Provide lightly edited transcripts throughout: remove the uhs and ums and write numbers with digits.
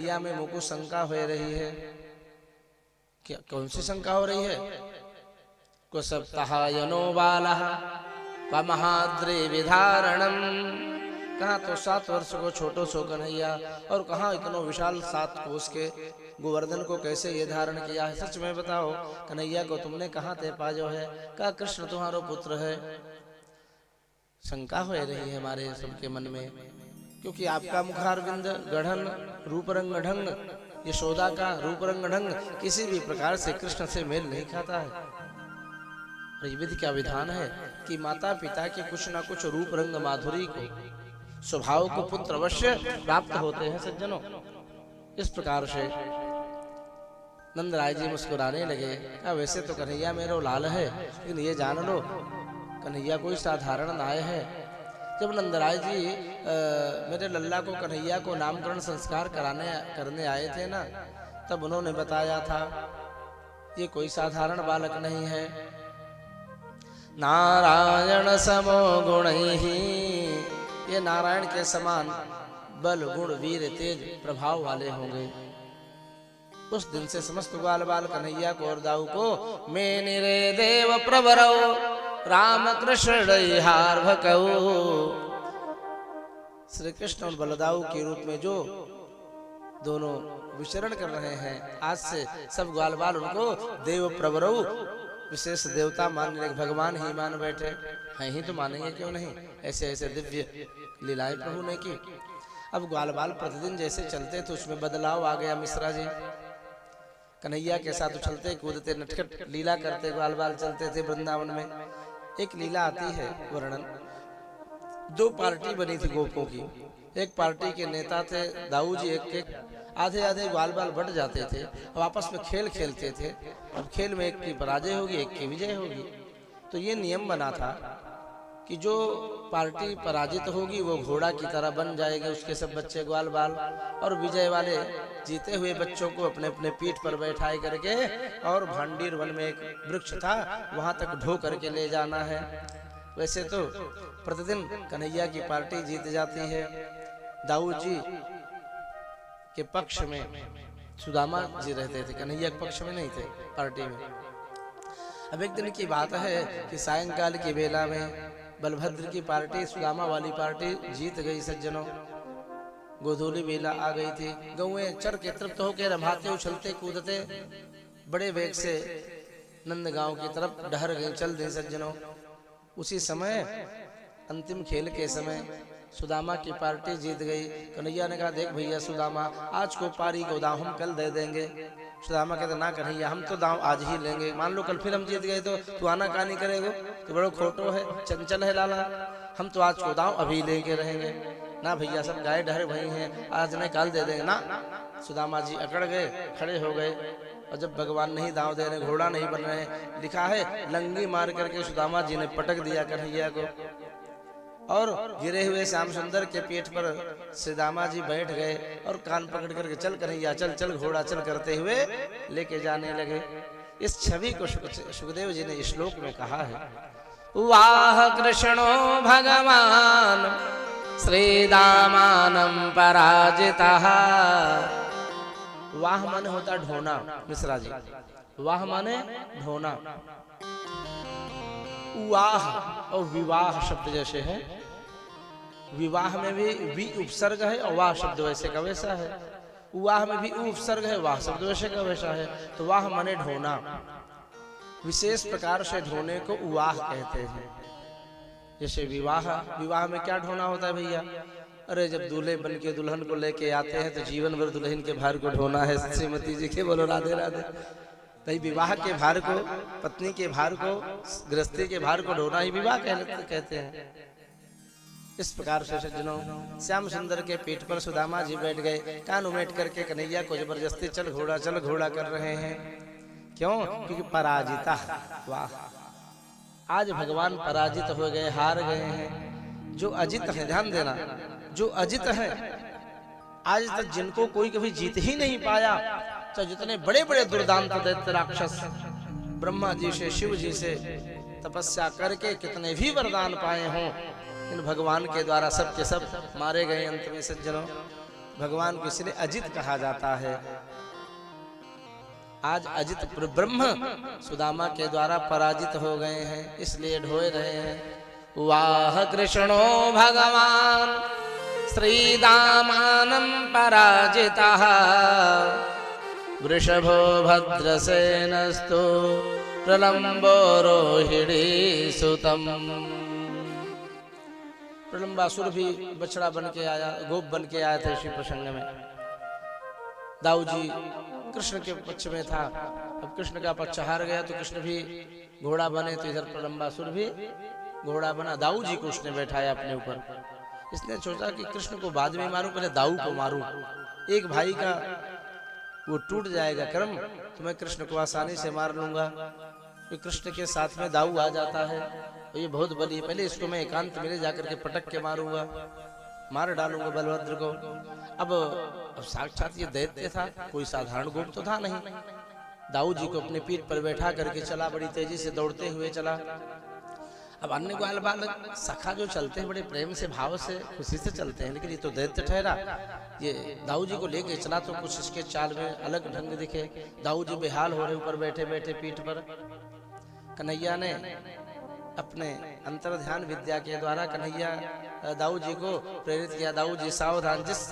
या में मुझको शंका हो रही है। क्या कौन सी शंका हो रही है? को सप्ताहायनो बालः व महाद्रे विधारणम, कहाँ तो 7 वर्ष को छोटो सो कन्हैया और कहाँ इतनो विशाल 7 कोस के गोवर्धन को कैसे ये धारण किया है? सच में बताओ कन्हैया को तुमने कहाँ ते पाजो है? कहा कृष्ण तुम्हारो पुत्र है। शंका हो रही है हमारे सबके मन में, क्योंकि आपका मुखारविंद गढ़न रूप रंग ढंग, यशोदा का रूप रंग ढंग किसी भी प्रकार से कृष्ण से मेल नहीं खाता है। विधि का विधान है कि माता पिता के कुछ ना कुछ रूप रंग माधुरी को स्वभाव को पुत्र अवश्य प्राप्त होते हैं सज्जनों। इस प्रकार से नंदराय जी मुस्कुराने लगे। क्या वैसे तो कन्हैया मेरो लाल है, लेकिन ये जान लो कन्हैया कोई साधारण नाय है। जब नंदराय जी मेरे लल्ला को कन्हैया को नामकरण संस्कार करने आए थे ना, तब उन्होंने बताया था ये कोई साधारण बालक नहीं है। नारायण समो गुणैहि, ये नारायण के समान बल गुण वीर तेज प्रभाव वाले होंगे। उस दिन से समस्त ग्वाल बाल कन्हैया को और दाऊ को मैं निरे देव प्रवरौ राम कृष्ण हार भकऊ, श्री कृष्ण और बलदाऊ के रूप में जो दोनों विचरण कर रहे हैं, आज से सब ग्वाल बाल उनको देव प्रवरौ विशेष देवता मान, भगवान ही मान बैठे हैं। ही तो मानेंगे क्यों नहीं? ऐसे ऐसे दिव्य लीलाएं प्रभु ने की। अब ग्वाल बाल प्रतिदिन जैसे चलते थे उसमें बदलाव आ गया। मिश्रा जी कन्हैया के साथ उछलते कूदते नटखट लीला करते ग्वाल बाल चलते थे वृंदावन में। एक लीला आती है वर्णन, 2 पार्टी बनी थी गोपों की। एक पार्टी के नेता थे दाऊ जी, एक आधे आधे ग्वाल बाल बढ़ जाते थे और आपस में खेल खेलते थे। अब खेल में एक की पराजय होगी एक की विजय होगी। तो ये नियम बना था कि जो पार्टी पराजित होगी वो घोड़ा की तरह बन जाएगा, उसके सब बच्चे ग्वाल बाल, और विजय वाले जीते हुए बच्चों को अपने अपने पीठ पर बैठाए करके और भांडीर वन में एक वृक्ष था वहां तक ढो करके ले जाना है। वैसे तो प्रतिदिन कन्हैया की पार्टी जीत जाती है। दाऊ जी के पक्ष में सुदामा जी रहते थे, कन्हैया के पक्ष में नहीं थे पार्टी में। अब एक दिन की बात है कि सायंकाल की बेला में बलभद्र की पार्टी सुदामा वाली पार्टी जीत गई सज्जनों। गोधूली बेला आ गई थी, गौएं चर के तृप्त होकर रमाते उछलते कूदते बड़े वेग से नंदगांव की तरफ डहर गई, चल दी सज्जनों। उसी समय अंतिम खेल के समय सुदामा की पार्टी जीत गई। कन्हैया ने कहा देख भैया सुदामा, आज को पारी को दांव हम कल दे देंगे। सुदामा कहते ना कन्हैया हम तो दांव आज ही लेंगे, मान लो कल फिर हम जीत गए तो तू आना कहानी करेगो, तो बड़ो खोटो है चंचल है लाला, हम तो आज को दांव अभी लेके रहेंगे। ना भैया सब गाय डहर भई हैं, आज नहीं कल दे देंगे ना। सुदामा जी अकड़ गए, खड़े हो गए, और जब भगवान नहीं दांव दे रहे, घोड़ा नहीं बन रहे, लिखा है लंगी मार करके सुदामा जी ने पटक दिया कन्हैया को, और गिरे हुए श्याम सुंदर के पीठ पर सुदामा जी बैठ गए और कान पकड़ करके चल कन्हैया चल चल घोड़ा चल करते हुए लेके जाने लगे। इस छवि को सुखदेव जी ने श्लोक में कहा है, वाह कृष्णो भगवान श्रीदामानं पराजितः। वाह माने होता ढोना, मिश्रा जी वाह माने ढोना। वाह और विवाह शब्द जैसे है, विवाह में भी वी उपसर्ग है और वाह शब्द वैसे का वैसा है। वाह में भी उपसर्ग है, वाह शब्द वैसे का वैसा है। तो वाह माने ढोना, विशेष प्रकार से ढोने को वाह कहते हैं। जैसे विवाह, विवाह में क्या ढोना होता है भैया? अरे जब दूल्हे बन के दुल्हन को लेके आते हैं तो जीवन भर दुल्हन के भार को ढोना है। श्रीमती जी के बोलो राधे राधे। भाई विवाह के भार को, पत्नी के भार को, गृहस्थी के भार को ढोना ही विवाह कहते हैं। इस प्रकार से सज्जनों श्याम सुंदर के पीठ पर सुदामा जी बैठ गए, कान उमेट करके कन्हैया को जबरदस्ती चल घोड़ा कर रहे हैं। क्यों? क्योंकि पराजिता, वाह आज भगवान पराजित हो गए, हार गए हैं। जो अजित है, ध्यान देना, जो अजित है आज तक जिनको कोई कभी जीत ही नहीं पाया, तो जितने बड़े बड़े दुर्दांत दैत्य राक्षस ब्रह्मा जी से शिव जी से तपस्या करके कितने भी वरदान पाए हों, इन भगवान के द्वारा सब के सब मारे गए अंत में सज्जनों। भगवान को इसलिए अजित कहा जाता है। आज अजित ब्रह्म सुदामा के द्वारा पराजित हो गए हैं, इसलिए ढोए रहे हैं। वाह कृष्णो भगवान श्रीदामानं पराजितः वृषभो भद्रसेनस्तु प्रलम्बो रोहिणी सुतम। प्रलंबासुर भी बछड़ा बन के आया, गोप बन के आया था इसी प्रसंग में। दाऊ जी कृष्ण के पक्ष में था, अब कृष्ण का पक्ष हार गया तो कृष्ण भी घोड़ा बने, तो इधर प्रलंबासुर भी घोड़ा बना। दाऊ जी को उसने बैठाया अपने ऊपर। इसने सोचा कि कृष्ण को बाद में मारूं, पहले दाऊ को मारूं। एक भाई का वो टूट जाएगा कर्म तो मैं कृष्ण को आसानी से मार लूंगा। तो कृष्ण के साथ में दाऊ आ जाता है, तो ये बहुत बली है, पहले इसको मैं एकांत में ले जाकर के पटक के मारूंगा, मार डालूंगा बलभद्र को। अब साक्षात ये दैत्य था, कोई साधारण गोप तो था नहीं। दाऊ जी को अपने पीठ पर बैठा करके चला, बड़ी तेजी से दौड़ते हुए चला। अब अन्य ग्वाल बालक सखा जो चलते हैं बड़े प्रेम से, भाव से, खुशी से चलते हैं, लेकिन ये तो दैत्य ठहरा। ये दाऊ जी को लेके चला तो कुछ इसके चाल में अलग ढंग दिखे। दाऊ जी बेहाल हो रहे ऊपर बैठे बैठे पीठ पर। कन्हैया ने अपने अंतर ध्यान विद्या के द्वारा कन्हैया दाऊ जी को प्रेरित किया। दाऊ जी सावधान, जिस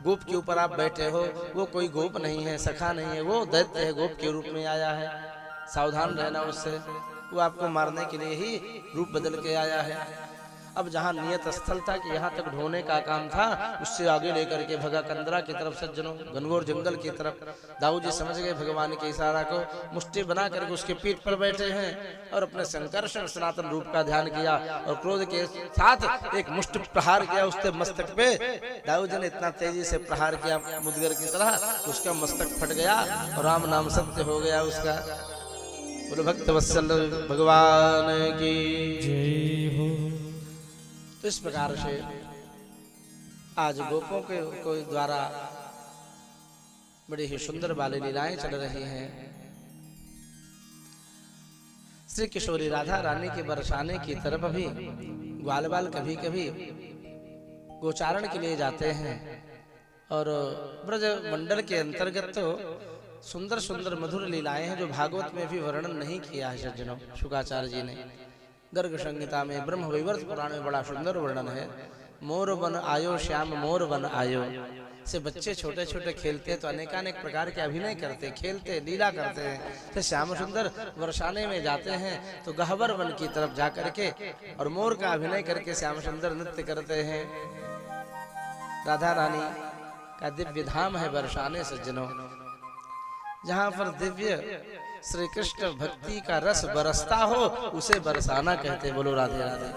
गोप के ऊपर आप बैठे हो वो कोई गोप नहीं है, सखा नहीं है, वो दैत्य है, गोप के रूप में आया है, सावधान रहना उससे, वो आपको मारने के लिए ही रूप बदल के आया है। अब जहाँ नियत स्थल था कि यहाँ तक ढोने का काम था, उससे आगे लेकर के भगा कंदरा की तरफ, सज्जनों घनघोर जंगल की तरफ। दाऊ जी समझ गए भगवान के इशारा को, मुष्टि बना करके उसके पीठ पर बैठे हैं और अपने संकर्षण सनातन रूप का ध्यान किया और क्रोध के साथ एक मुष्ट प्रहार किया उसके मस्तक पे। दाऊ जी ने इतना तेजी से प्रहार किया मुदगर की तरह, उसका मस्तक फट गया और राम नाम सत्य हो गया उसका। बोलो भक्त वत्सल भगवान की जय हो। तो इस प्रकार से आज गोपों के द्वारा बड़ी ही सुंदर बाली लीलाएं चल रही हैं। श्री किशोरी राधा रानी के बरसाने की तरफ भी ग्वाल बाल कभी कभी गोचारण के लिए जाते हैं और ब्रज मंडल के अंतर्गत तो सुंदर सुंदर मधुर लीलाएं हैं जो भागवत में भी वर्णन नहीं किया है सज्जनों। शुकाचार्य जी ने गर्ग संहिता में ब्रह्म वैवर्त पुराण में बड़ा सुंदर वर्णन है। मोर बन आयो श्याम मोर बन आयो से बच्चे छोटे छोटे खेलते हैं तो अनेकानेक प्रकार के अभिनय करते, खेलते, लीला करते हैं। फिर श्याम सुंदर वर्षाने में जाते हैं तो गहवर वन की तरफ जा करके और मोर का अभिनय करके श्याम सुंदर नृत्य करते हैं। राधा रानी का दिव्य धाम है बरसाने सज्जनों, जहाँ पर दिव्य श्री कृष्ण भक्ति का रस बरसता हो उसे बरसाना कहते। बोलो राधे राधे।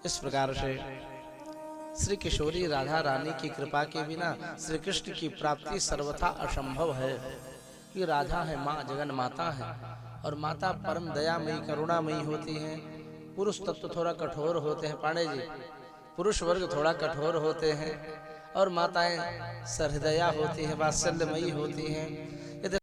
इस प्रकार से श्री किशोरी राधा रानी की कृपा के बिना श्री कृष्ण की प्राप्ति सर्वथा असंभव है। ये राधा है माँ, जगन माता है और माता परम दयामयी करुणामयी होती हैं। पुरुष तत्व थोड़ा कठोर होते हैं पांडे जी, पुरुष वर्ग थोड़ा कठोर होते हैं और माताएं सहृदया होती हैं, वात्सल्यमयी होती हैं।